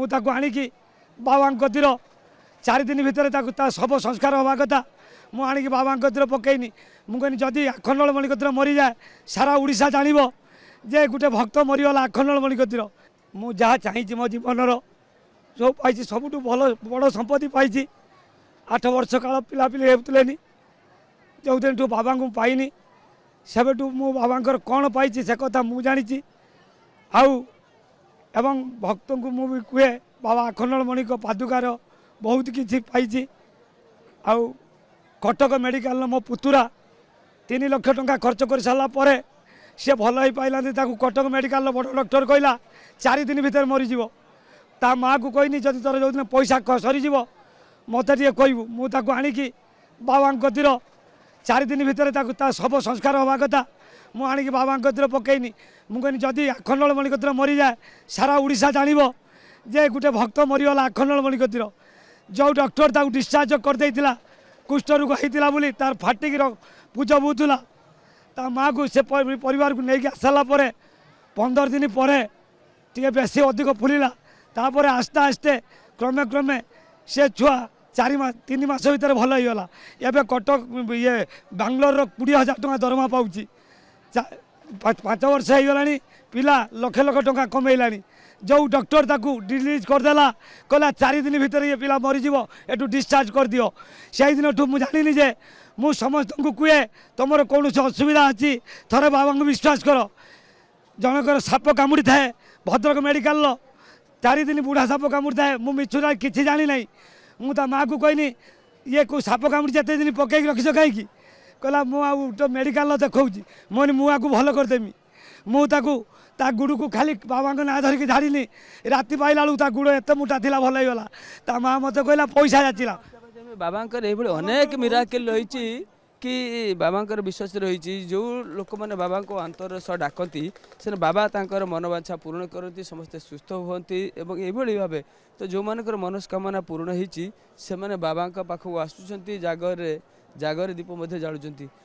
मुझे आणिकी बाबा कतिर 4 दिन भितर सब संस्कार हवा कथा मुझे आणिकी बाबा कतिर पकईनी मुझे जदि आखंडलमणि कतिर मरी जाए सारा ओडिशा जानिब जे गोटे भक्त मरीगला आखंडलमणि कतिर मु जहाँ चाहिए मो जीवन जो पाई सबुठ भल बड़ संपत्ति पाई 8 वर्ष काल पिलापिली होते जो दिन बाबा को पाइनी सेबेठू मु बाबा कौन पाई से कथा मु जानी आउ एवं भक्त को मु भी कहे बाबा आखंडलमणि को पादुकार बहुत किसी पाई आउ कटक मेडिकल मो पुतुरा 3 लाख टंका खर्च कर सारापर सी भल हो पाइला कटक मेडिकल बड़ डॉक्टर कहला 4 दिन भितर मरीज ता माँ को कहनी जदि तोर जो दिन पैसा सरीज मत टे कहबू मुझे आणिकी बाबा कतिर 4 दिन भितर सब संस्कार हवा कथा मुझे आणिकी बाबा कतिर पकईनी मुझे जदि आखंडलमणि कतिर मरी जाए सारा ओडिशा जानिब जे गोटे भक्त मरीगला आखंडलमणि कतिर जो डॉक्टर ताको डिस्चार्ज कर देइतिला कुष्ठ रोग होइतिला बोली तार फाटिक पूज बुतला ता माँ को से परिवार को लेकिन आसला 15 दिन पर टे बेसी अधिक फुलिला तापर आस्ते आस्ते क्रमे क्रमे से छुआ 3 मास भर भल होगा एवं कटक ये बांग्लोर 20,000 टଙ୍କା दरमा पाँच 5 वर्ष हो गला पिला लक्ष लक्ष टଙ୍କା कमेला जो डॉक्टर ताकू रिलीज करदेला कहला 4 दिन भितर ये पिला मरीज एटू डिस्चार्ज कर दियो से दिन मुझे जानी जे मु समस्त को कहे तुम कौन असुविधा अच्छी थरे बाबा को विश्वास कर जनकर साप कामुड़ी थाए भद्रक मेडिकल 4 दिन बुढ़ा साप कामुड़ी थाए मु मिछुरा किसी जानी ना मुझे माँ को कहनी ये को साप कामुड़ी जिते दिन पकईक रखीस कहीं कहला मुझे मेडिकल देखी मुझे मुआ को भल करदेमी मुझे ता गुड़ को खाली बाबा ना धरिकी झाड़नी राति पाइला बेलू गुड़ एत मोटा थी भल होगा ता माँ मत कहला पैसा जाचिला बाबा अनेक मिराकिल रही कि बाबा विश्वास रही जो लोक मैंने बाबा को अंतर सह डाकती से बाबा तांकर मनोवांछा पूर्ण करती समस्ते सुस्थ होती एवं ये भाव तो जो मानकर मनस्कामना पूर्ण होती से बाबा पाखक आसुँच जागर दीप जालुंट